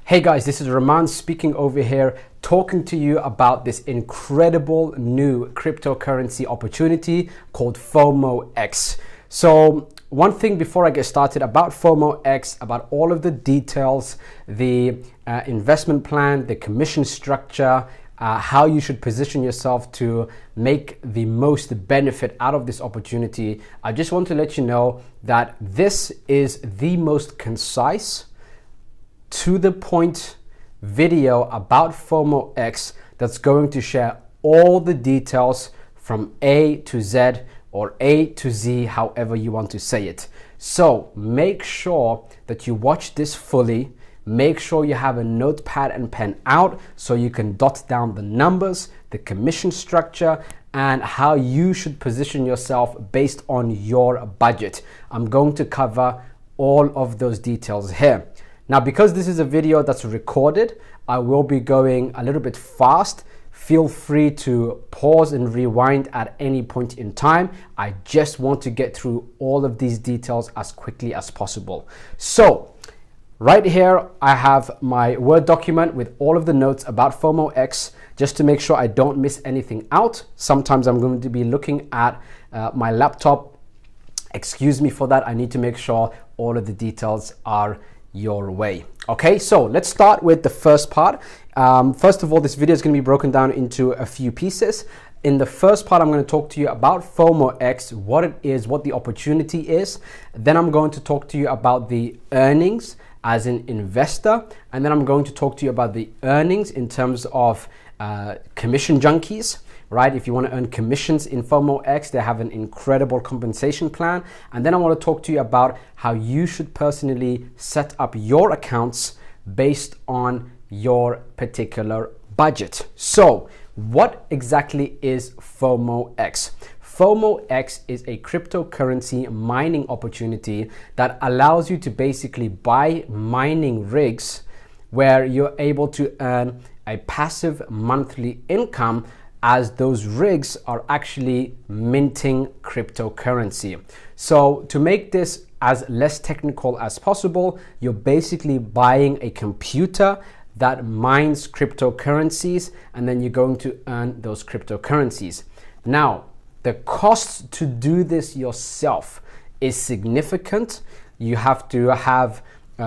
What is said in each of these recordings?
Hey guys, this is Rahman speaking over here, talking to you about this incredible new cryptocurrency opportunity called FOMOeX. So one thing before I get started about FOMOeX, about all of the details, the investment plan, the commission structure, how you should position yourself to make the most benefit out of this opportunity, I just want to let you know that this is the most concise, to the point video about FOMOeX that's going to share all the details from A to Z or A to Z, however you want to say it. So make sure that you watch this fully. Make sure you have a notepad and pen out so you can dot down the numbers, the commission structure, and how you should position yourself based on your budget. I'm going to cover all of those details here. Now, because this is a video that's recorded, I will be going a little bit fast. Feel free to pause and rewind at any point in time. I just want to get through all of these details as quickly as possible. So, right here, I have my Word document with all of the notes about FOMOeX, just to make sure I don't miss anything out. Sometimes I'm going to be looking at my laptop. Excuse me for that. I need to make sure all of the details are your way. Okay, so let's start with the first part. First of all, this video is going to be broken down into a few pieces. In the first part, I'm going to talk to you about FOMOeX, what it is, what the opportunity is. Then I'm going to talk to you about the earnings as an investor. And then I'm going to talk to you about the earnings in terms of commission junkies. Right? If you want to earn commissions in FOMOeX, they have an incredible compensation plan. And then I want to talk to you about how you should personally set up your accounts based on your particular budget. So, what exactly is FOMOeX? FOMOeX is a cryptocurrency mining opportunity that allows you to basically buy mining rigs where you're able to earn a passive monthly income as those rigs are actually minting cryptocurrency. So to make this as less technical as possible, you're basically buying a computer that mines cryptocurrencies, and then you're going to earn those cryptocurrencies. Now, the cost to do this yourself is significant. You have to have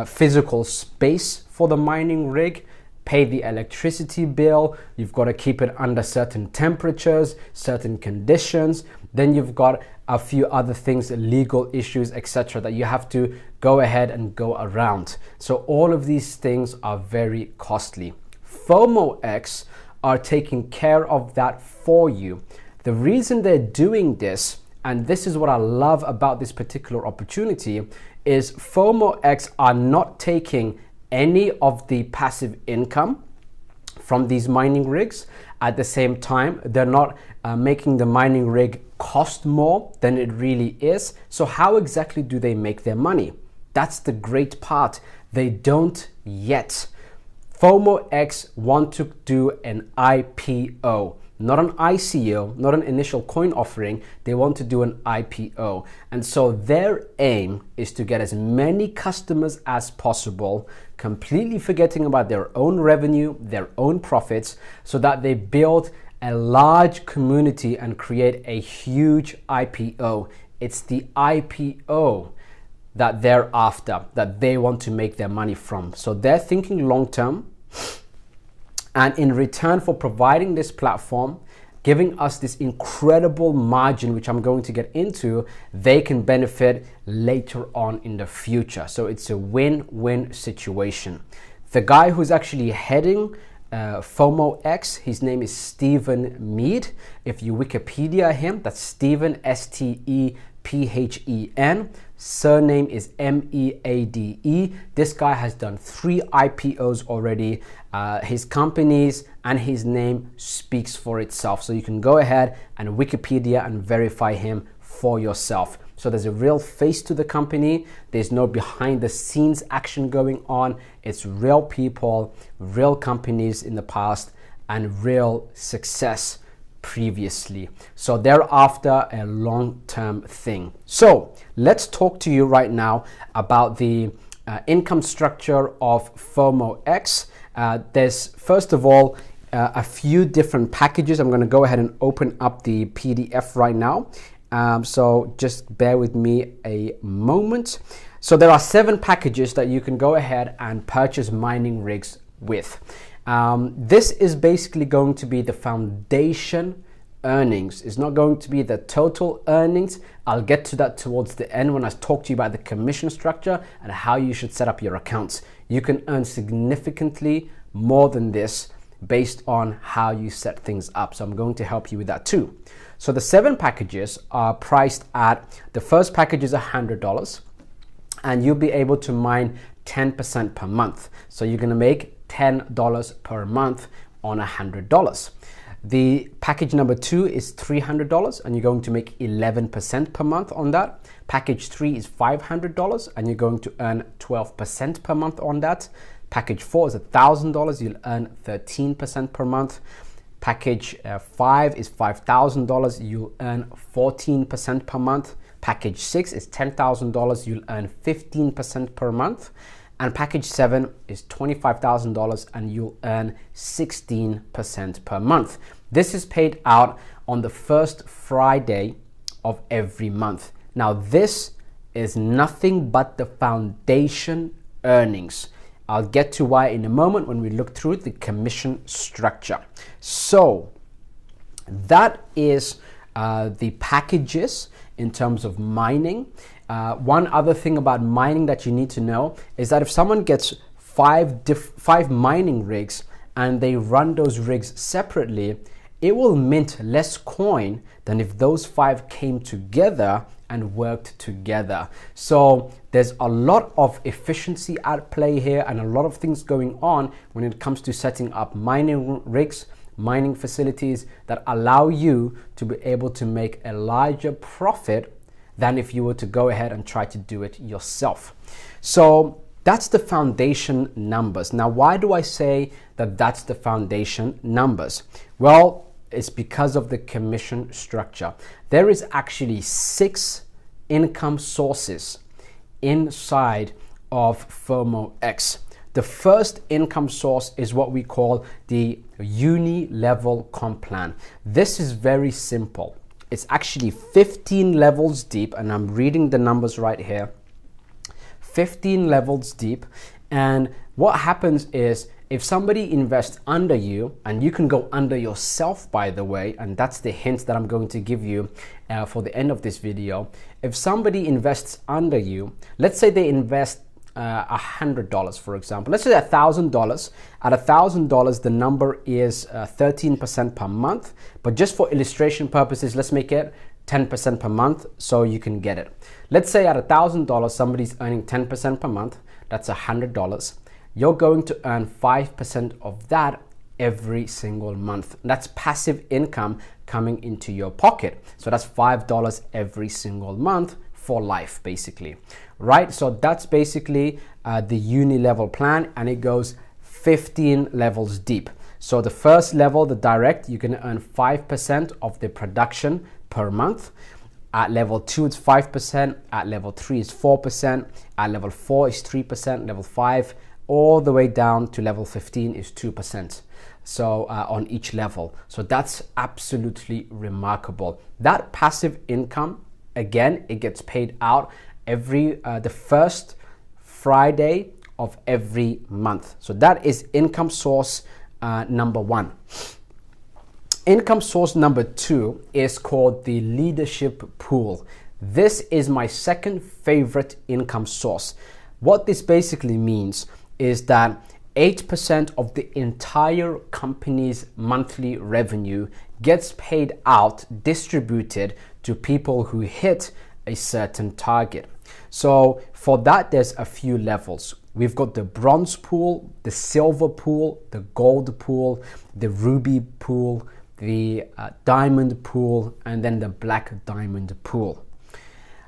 physical space for the mining rig, pay the electricity bill, you've got to keep it under certain temperatures, certain conditions, then you've got a few other things, legal issues, etc., that you have to go ahead and go around. So all of these things are very costly. FOMOeX are taking care of that for you. The reason they're doing this, and this is what I love about this particular opportunity, is FOMOeX are not taking any of the passive income from these mining rigs. At the same time, they're not making the mining rig cost more than it really is. So how exactly do they make their money? That's the great part. They don't yet. FOMOeX want to do an IPO. Not an ICO, not an initial coin offering. They want to do an IPO. And so their aim is to get as many customers as possible, completely forgetting about their own revenue, their own profits, so that they build a large community and create a huge IPO. It's the IPO that they're after, that they want to make their money from. So they're thinking long term. And in return for providing this platform, giving us this incredible margin, which I'm going to get into, they can benefit later on in the future. So it's a win-win situation. The guy who's actually heading FOMOeX, his name is Stephen Mead. If you Wikipedia him, that's Stephen, S-T-E-P-H-E-N. Surname is M-E-A-D-E. This guy has done 3 IPOs already. His companies and his name speaks for itself. So you can go ahead and Wikipedia and verify him for yourself. So there's a real face to the company. There's no behind the scenes action going on. It's real people, real companies in the past, and real success previously. So they're after a long-term thing. So let's talk to you right now about the income structure of FOMOeX. There's first of all a few different packages. I'm going to go ahead and open up the PDF right now. So just bear with me a moment. So there are 7 packages that you can go ahead and purchase mining rigs with. This is basically going to be the foundation earnings. It's not going to be the total earnings. I'll get to that towards the end when I talk to you about the commission structure and how you should set up your accounts. You can earn significantly more than this based on how you set things up. So I'm going to help you with that too. So the 7 packages are priced at, the first package is $100 and you'll be able to mine 10% per month. So you're going to make $10 per month on $100. The package number 2 is $300 and you're going to make 11% per month on that. Package 3 is $500 and you're going to earn 12% per month on that. Package 4 is $1,000, you'll earn 13% per month. Package 5 is $5,000, you'll earn 14% per month. Package 6 is $10,000, you'll earn 15% per month. And package 7 is $25,000 and you'll earn 16% per month. This is paid out on the first Friday of every month. Now this is nothing but the foundation earnings. I'll get to why in a moment when we look through the commission structure. So that is the packages in terms of mining. One other thing about mining that you need to know is that if someone gets five mining rigs and they run those rigs separately, it will mint less coin than if those 5 came together and worked together. So there's a lot of efficiency at play here and a lot of things going on when it comes to setting up mining rigs, mining facilities that allow you to be able to make a larger profit than if you were to go ahead and try to do it yourself. So that's the foundation numbers. Now, why do I say that that's the foundation numbers? Well, it's because of the commission structure. There is actually 6 income sources inside of FOMOeX. The first income source is what we call the uni-level comp plan. This is very simple. It's actually 15 levels deep, and I'm reading the numbers right here. 15 levels deep, and what happens is if somebody invests under you, and you can go under yourself, by the way, and that's the hint that I'm going to give you for the end of this video. If somebody invests under you, let's say they invest $100, for example. Let's say $1,000. At $1,000, the number is 13% per month. But just for illustration purposes, let's make it 10% per month so you can get it. Let's say at $1,000, somebody's earning 10% per month. That's $100. You're going to earn 5% of that every single month. That's passive income coming into your pocket. So that's $5 every single month for life, basically, right? So that's basically the uni-level plan, and it goes 15 levels deep. So the first level, the direct, you can earn 5% of the production per month. At level 2, it's 5%. At level 3, it's 4%. At level 4, is 3%. Level 5, all the way down to level 15 is 2%. So on each level. So that's absolutely remarkable. That passive income, again, it gets paid out every the first Friday of every month. So that is income source number 1. Income source number 2 is called the leadership pool. This is my second favorite income source. What this basically means is that 8% of the entire company's monthly revenue gets paid out, distributed to people who hit a certain target. So for that, there's a few levels. We've got the bronze pool, the silver pool, the gold pool, the ruby pool, the diamond pool, and then the black diamond pool.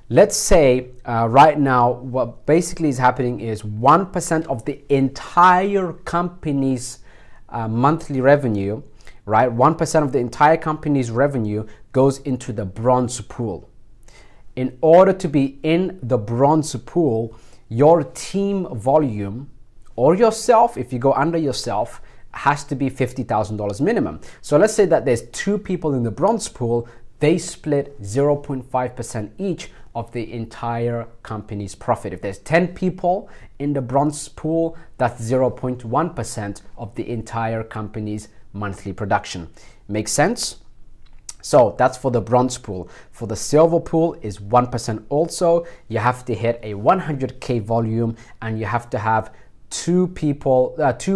Let's say right now, what basically is happening is 1% of the entire company's monthly revenue, right? 1% of the entire company's revenue goes into the bronze pool. In order to be in the bronze pool, your team volume or yourself, if you go under yourself, has to be $50,000 minimum. So let's say that there's 2 people in the bronze pool, they split 0.5% each of the entire company's profit. If there's 10 people in the bronze pool, that's 0.1% of the entire company's monthly production. Make sense? So that's for the bronze pool. For the silver pool is 1% also. You have to hit a 100K volume and you have to have 2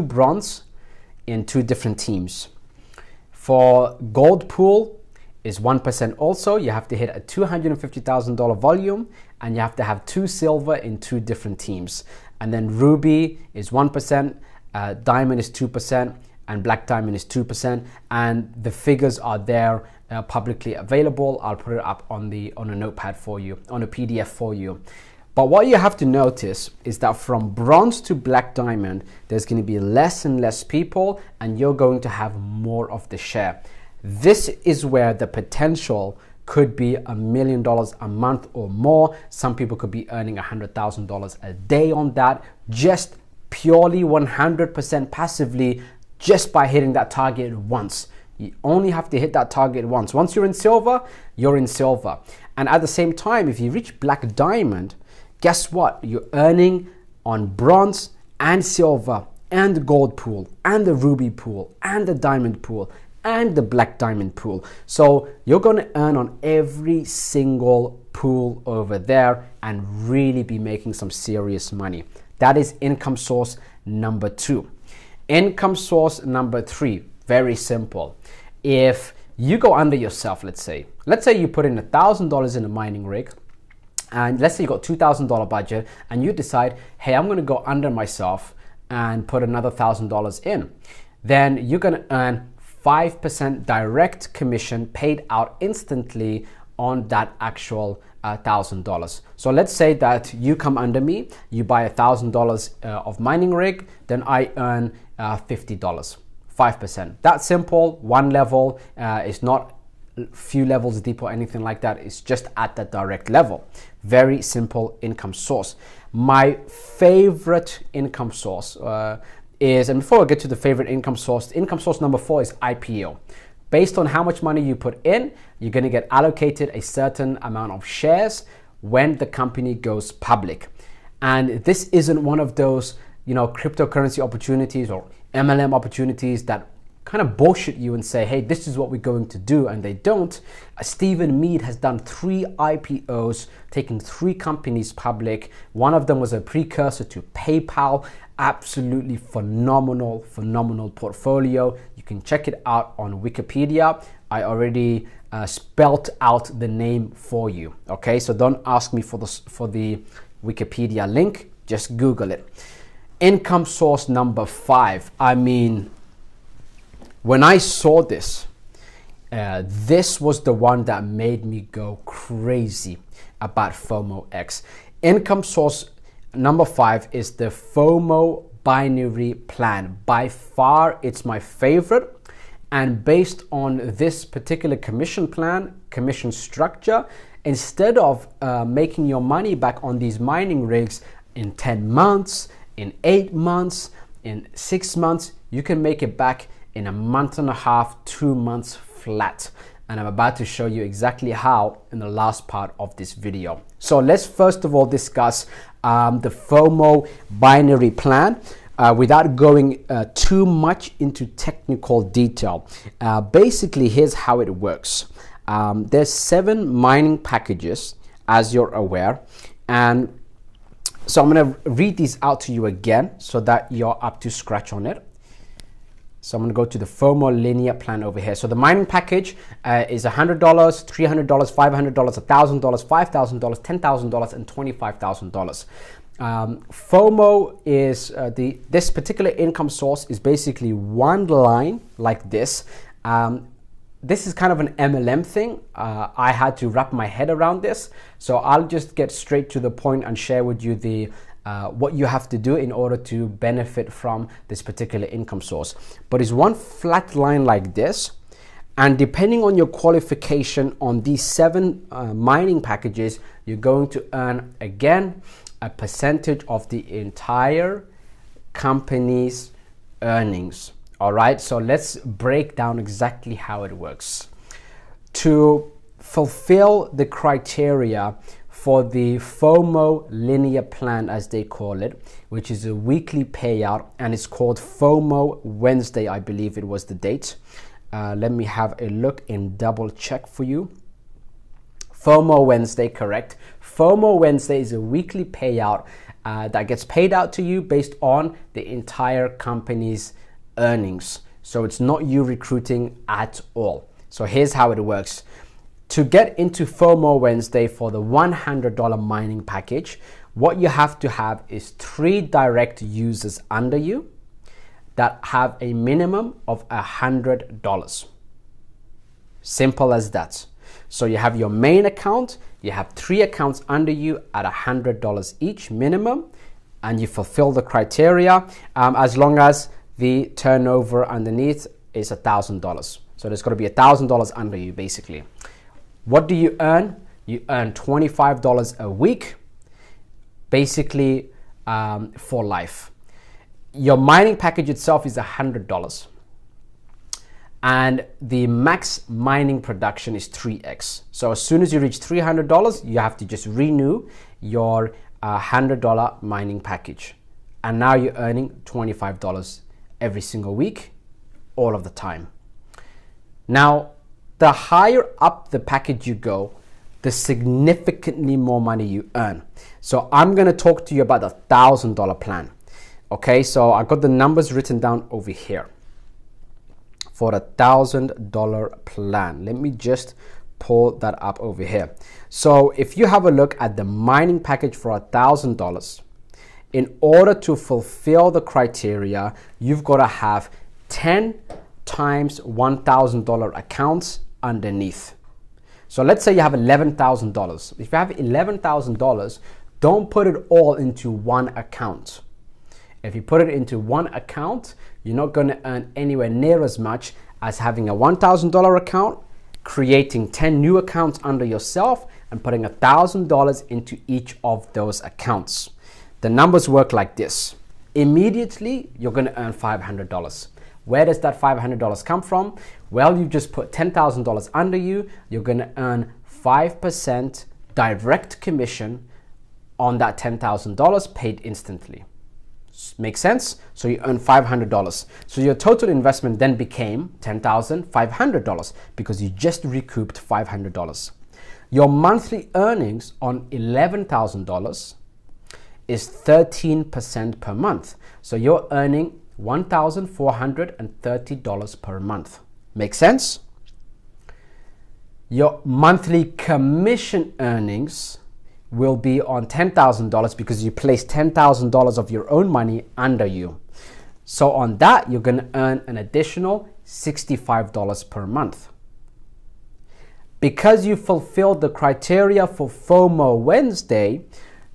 bronze in 2 different teams. For gold pool is 1% also. You have to hit a $250,000 volume and you have to have 2 silver in 2 different teams. And then ruby is 1%, diamond is 2%, and black diamond is 2%. And the figures are there publicly available. I'll put it up on a notepad for you, on a PDF for you. But what you have to notice is that from bronze to black diamond, there's going to be less and less people and you're going to have more of the share. This is where the potential could be $1 million a month or more. Some people could be earning $100,000 a day on that, just purely 100% passively, just by hitting that target once. You only have to hit that target once. Once you're in silver, you're in silver. And at the same time, if you reach black diamond, guess what? You're earning on bronze and silver and the gold pool and the ruby pool and the diamond pool and the black diamond pool. So you're going to earn on every single pool over there and really be making some serious money. That is income source number 2. Income source number 3, very simple. If you go under yourself, let's say you put in $1,000 in a mining rig, and let's say you got $2,000 budget and you decide, hey, I'm going to go under myself and put another $1,000 in. Then you're going to earn 5% direct commission paid out instantly on that actual $1,000. So let's say that you come under me, you buy $1,000 of mining rig, then I earn $50, 5%. That's simple, one level. It's not few levels deep or anything like that. It's just at that direct level. Very simple income source. My favorite income source is, and before I get to the favorite income source number 4 is IPO. Based on how much money you put in, you're going to get allocated a certain amount of shares when the company goes public. And this isn't one of those, cryptocurrency opportunities or MLM opportunities that kind of bullshit you and say, hey, this is what we're going to do, and they don't. Stephen Mead has done 3 IPOs, taking 3 companies public. One of them was a precursor to PayPal. Absolutely phenomenal portfolio. You can check it out on Wikipedia. I already spelt out the name for you. Okay, so don't ask me for the Wikipedia link. Just Google it. Income source number 5. I mean, when I saw this, this was the one that made me go crazy about FOMOeX. Income source number 5 is the FOMO binary plan. By far, it's my favorite. And based on this particular commission plan, commission structure, instead of making your money back on these mining rigs in 10 months, in 8 months, in 6 months, you can make it back in a month and a half, 2 months flat. And I'm about to show you exactly how in the last part of this video. So let's first of all discuss the FOMO binary plan without going too much into technical detail. Basically, here's how it works. There's 7 mining packages, as you're aware, and so I'm going to read these out to you again so that you're up to scratch on it. So I'm going to go to the FOMO linear plan over here. So the mining package is $100, $300, $500, $1,000, $5,000, $10,000, and $25,000. FOMO is this particular income source is basically one line like this. This is kind of an MLM thing. I had to wrap my head around this, so I'll just get straight to the point and share with you the what you have to do in order to benefit from this particular income source. But it's one flat line like this, and depending on your qualification on these 7 mining packages, you're going to earn again a percentage of the entire company's earnings. All right, so let's break down exactly how it works. To fulfill the criteria for the FOMO linear plan, as they call it, which is a weekly payout, and it's called FOMO Wednesday, I believe it was the date. Let me have a look and double check for you. FOMO Wednesday, correct. FOMO Wednesday is a weekly payout that gets paid out to you based on the entire company's earnings. So it's not you recruiting at all. So here's how it works. To get into FOMO Wednesday for the $100 mining package, what you have to have is 3 direct users under you that have a minimum of $100. Simple as that. So you have your main account, you have 3 accounts under you at $100 each minimum, and you fulfill the criteria as long as the turnover underneath is $1,000. So there's got to be $1,000 under you basically. What do you earn? You earn $25 a week, basically for life. Your mining package itself is $100. And the max mining production is 3x. So as soon as you reach $300, you have to just renew your $100 mining package. And now you're earning $25 every single week, all of the time. Now, the higher up the package you go, the significantly more money you earn. So I'm going to talk to you about the $1,000 plan. Okay, so I got the numbers written down over here for the $1,000 plan. Let me just pull that up over here. So if you have a look at the mining package for $1,000, in order to fulfill the criteria, you've got to have 10 times $1,000 accounts underneath. So let's say you have $11,000. If you have $11,000, don't put it all into one account. If you put it into one account, you're not going to earn anywhere near as much as having a $1,000 account, creating 10 new accounts under yourself, and putting $1,000 into each of those accounts. The numbers work like this. Immediately, you're going to earn $500. Where does that $500 come from? Well, you just put $10,000 under you. You're going to earn 5% direct commission on that $10,000 paid instantly. Make sense? So you earn $500. So your total investment then became $10,500 because you just recouped $500. Your monthly earnings on $11,000 is 13% per month. So you're earning $1,430 per month. Make sense? Your monthly commission earnings will be on $10,000 because you place $10,000 of your own money under you. So on that, you're going to earn an additional $65 per month. Because you fulfilled the criteria for FOMO Wednesday,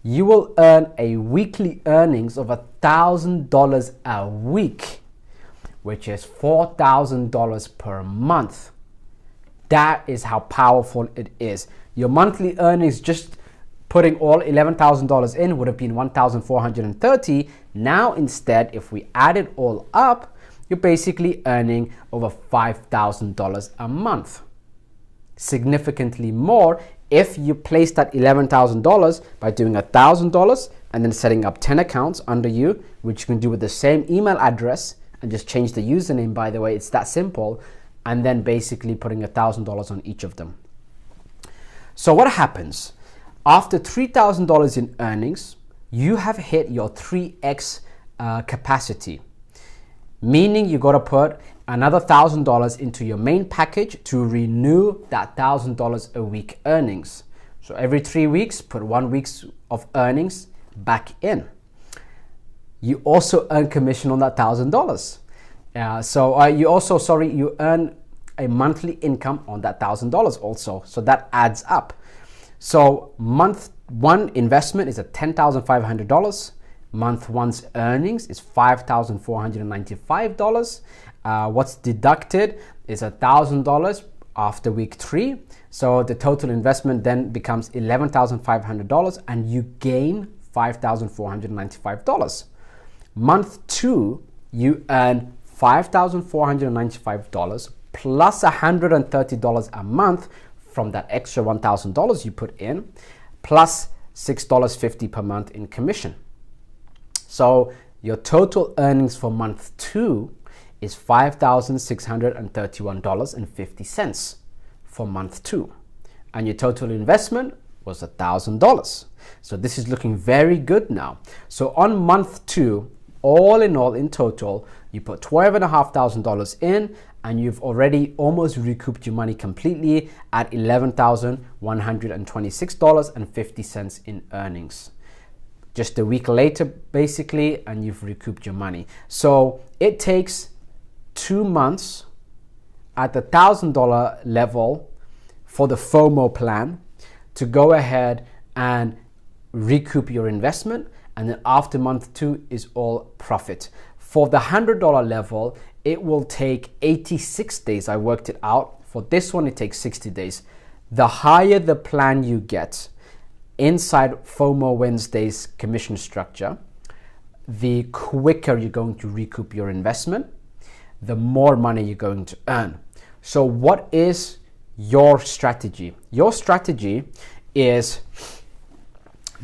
you will earn a weekly earnings of $1,000 a week, which is $4,000 per month. That is how powerful it is. Your monthly earnings, just putting all $11,000 in, would have been $1,430. Now instead, if we add it all up, you're basically earning over $5,000 a month. Significantly more if you place that $11,000 by doing $1,000 and then setting up 10 accounts under you, which you can do with the same email address and just change the username, by the way. It's that simple. And then basically putting $1,000 on each of them. So what happens? After $3,000 in earnings, you have hit your 3x capacity, meaning you got to put another $1,000 into your main package to renew that $1,000 a week earnings. So every 3 weeks, put 1 week of earnings back in. You also earn commission on that $1,000. You earn a monthly income on that $1,000 also. So that adds up. So month one investment is at $10,500. Month one's earnings is $5,495. What's deducted is $1,000 after week 3. So the total investment then becomes $11,500 and you gain $5,495. Month 2, you earn $5,495 plus $130 a month from that extra $1,000 you put in, plus $6.50 per month in commission. So your total earnings for month 2 is $5,631.50 for month 2. And your total investment was $1,000. So this is looking very good now. So on month 2, all in all, in total, you put $12,500 in, and you've already almost recouped your money completely at $11,126.50 in earnings. Just a week later, basically, and you've recouped your money. So it takes 2 months at the $1,000 level for the FOMO plan to go ahead and recoup your investment, and then after month 2 is all profit. For the $100 level, it will take 86 days. I worked it out. For this one, it takes 60 days. The higher the plan you get inside FOMO Wednesday's commission structure, the quicker you're going to recoup your investment, the more money you're going to earn. So what is your strategy? Your strategy is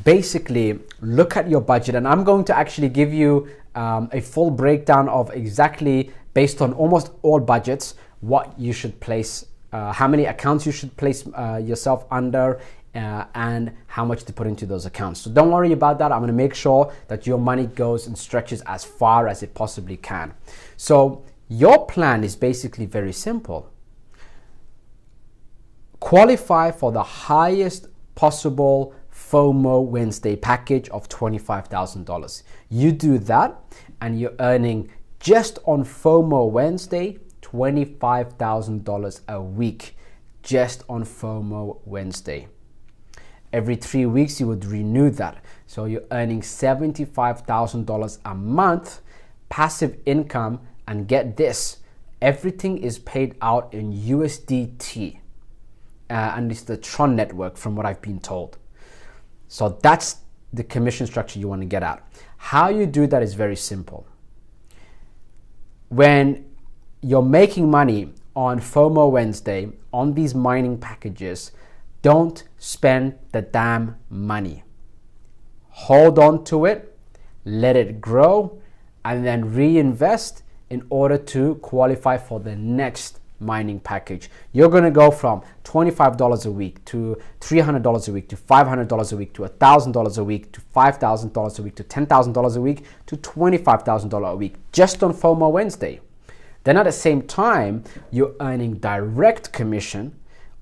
basically look at your budget, and I'm going to actually give you a full breakdown of exactly, based on almost all budgets, what you should place, how many accounts you should place yourself under, and how much to put into those accounts. So don't worry about that. I'm going to make sure that your money goes and stretches as far as it possibly can. So your plan is basically very simple. Qualify for the highest possible FOMO Wednesday package of $25,000. You do that and you're earning just on FOMO Wednesday $25,000 a week, just on FOMO Wednesday. Every 3 weeks you would renew that. So you're earning $75,000 a month passive income, and get this, everything is paid out in USDT. And it's the Tron network from what I've been told. So that's the commission structure you want to get at. How you do that is very simple. When you're making money on FOMO Wednesday on these mining packages, don't spend the damn money. Hold on to it, let it grow, and then reinvest in order to qualify for the next mining package. You're going to go from $25 a week to $300 a week to $500 a week to $1,000 a week to $5,000 a week to $10,000 a week to $25,000 a week just on FOMO Wednesday. Then at the same time, you're earning direct commission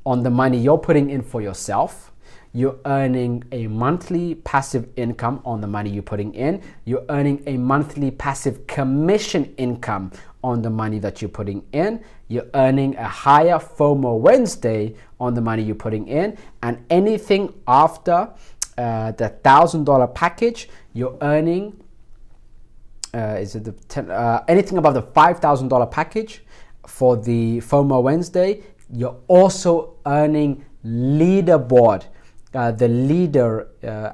on the money you're putting in for yourself. You're earning a monthly passive income on the money you're putting in. You're earning a monthly passive commission income on the money that you're putting in. You're earning a higher FOMO Wednesday on the money you're putting in. And anything after the $1,000 package, you're earning, anything above the $5,000 package for the FOMO Wednesday, you're also earning leaderboard, the leader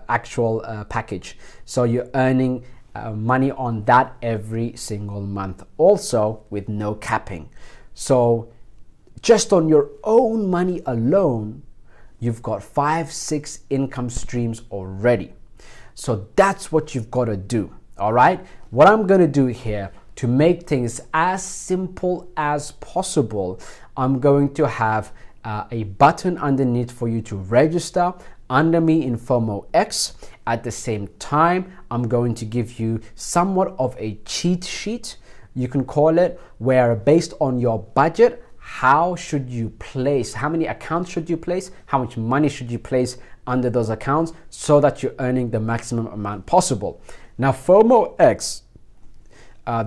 actual package. So you're earning money on that every single month, also with no capping. So just on your own money alone, you've got 5-6 income streams already. So that's what you've got to do. All right. What I'm going to do here to make things as simple as possible, I'm going to have a button underneath for you to register under me in FOMOeX. At the same time, I'm going to give you somewhat of a cheat sheet, you can call it, where based on your budget, how should you place, how many accounts should you place, how much money should you place under those accounts so that you're earning the maximum amount possible. Now, FOMOeX,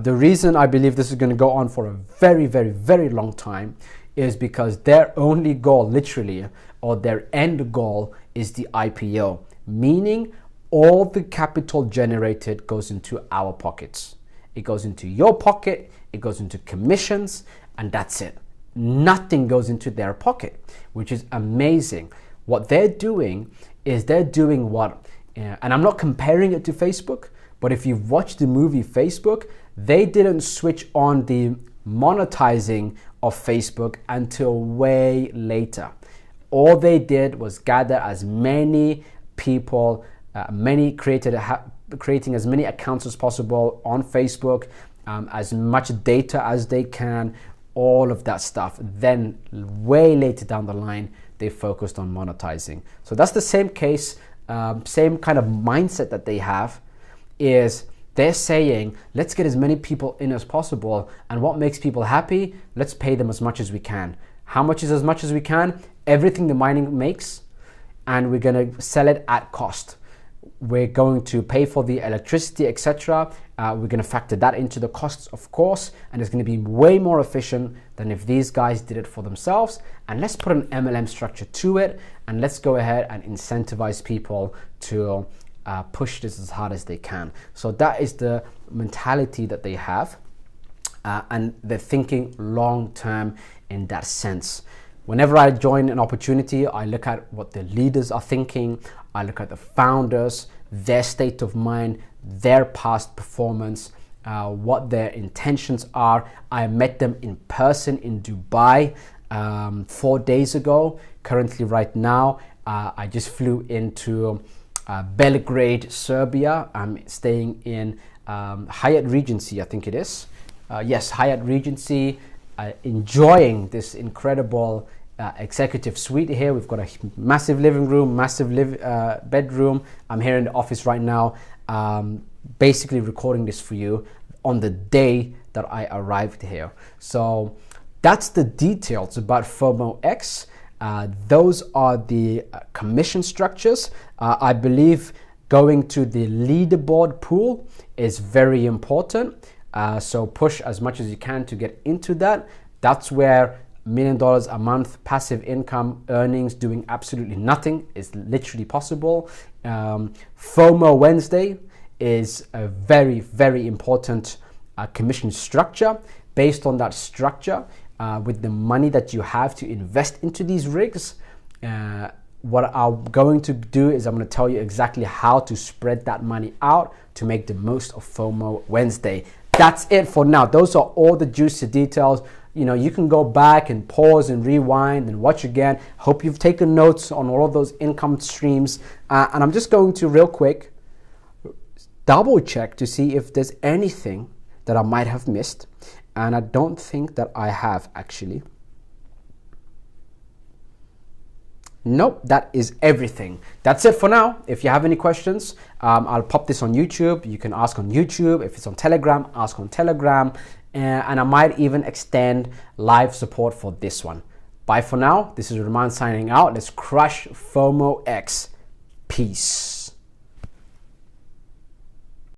the reason I believe this is going to go on for a very, very, very long time is because their only goal, literally, or their end goal is the IPO, meaning all the capital generated goes into our pockets. It goes into your pocket, it goes into commissions, and that's it. Nothing goes into their pocket, which is amazing. What they're doing is they're doing what And I'm not comparing it to Facebook, but if you've watched the movie Facebook, they didn't switch on the monetizing of Facebook until way later. All they did was gather as many people, creating as many accounts as possible on Facebook, as much data as they can, all of that stuff. Then way later down the line, they focused on monetizing. So that's the same case, same kind of mindset that they have, is they're saying, let's get as many people in as possible. And what makes people happy? Let's pay them as much as we can. How much is as much as we can? Everything the mining makes, and we're going to sell it at cost. We're going to pay for the electricity, etc. We're going to factor that into the costs, of course, and it's going to be way more efficient than if these guys did it for themselves. And let's put an MLM structure to it, and let's go ahead and incentivize people to push this as hard as they can. So that is the mentality that they have, and they're thinking long term in that sense. Whenever I join an opportunity, I look at what the leaders are thinking. I look at the founders, their state of mind, their past performance, what their intentions are. I met them in person in Dubai 4 days ago. Currently, right now, I just flew into Belgrade, Serbia. I'm staying in Hyatt Regency, I think it is. Yes, Hyatt Regency. Enjoying this incredible executive suite here. We've got a massive living room, massive bedroom. I'm here in the office right now, basically recording this for you on the day that I arrived here. So that's the details about FOMOeX. Those are the commission structures. I believe going to the leaderboard pool is very important. So push as much as you can to get into that. That's where $1 million a month passive income earnings doing absolutely nothing is literally possible. FOMO Wednesday is a very, very important commission structure. Based on that structure, with the money that you have to invest into these rigs, what I'm going to do is I'm going to tell you exactly how to spread that money out to make the most of FOMO Wednesday. That's it for now. Those are all the juicy details. You know, you can go back and pause and rewind and watch again. Hope you've taken notes on all of those income streams. And I'm just going to real quick double check to see if there's anything that I might have missed. And I don't think that I have actually. Nope, that is everything. That's it for now. If you have any questions, I'll pop this on YouTube. You can ask on YouTube. If it's on Telegram, ask on Telegram. And I might even extend live support for this one. Bye for now. This is Rahman signing out. Let's crush FOMOeX. Peace.